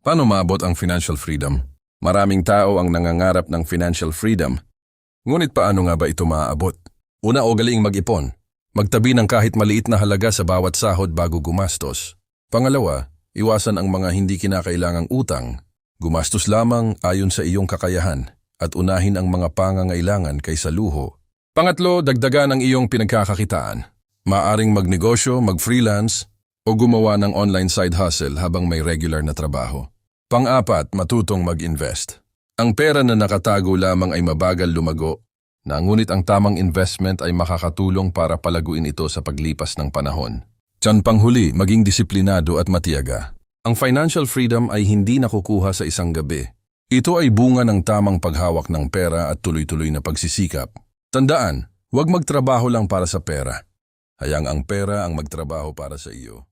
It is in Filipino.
Paano maabot ang financial freedom? Maraming tao ang nangangarap ng financial freedom. Ngunit paano nga ba ito maaabot? Una, ugaliing mag-ipon. Magtabi ng kahit maliit na halaga sa bawat sahod bago gumastos. Pangalawa, iwasan ang mga hindi kinakailangang utang. Gumastos lamang ayon sa iyong kakayahan at unahin ang mga pangangailangan kaysa luho. Pangatlo, dagdagan ang iyong pinagkakakitaan. Maaring magnegosyo, mag-freelance, o gumawa ng online side hustle habang may regular na trabaho. Pang-apat, matutong mag-invest. Ang pera na nakatago lamang ay mabagal lumago, ngunit ang tamang investment ay makakatulong para palaguin ito sa paglipas ng panahon. Tiyan panghuli, maging disiplinado at matiyaga. Ang financial freedom ay hindi nakukuha sa isang gabi. Ito ay bunga ng tamang paghawak ng pera at tuloy-tuloy na pagsisikap. Tandaan, huwag magtrabaho lang para sa pera. Hayang ang pera ang magtrabaho para sa iyo.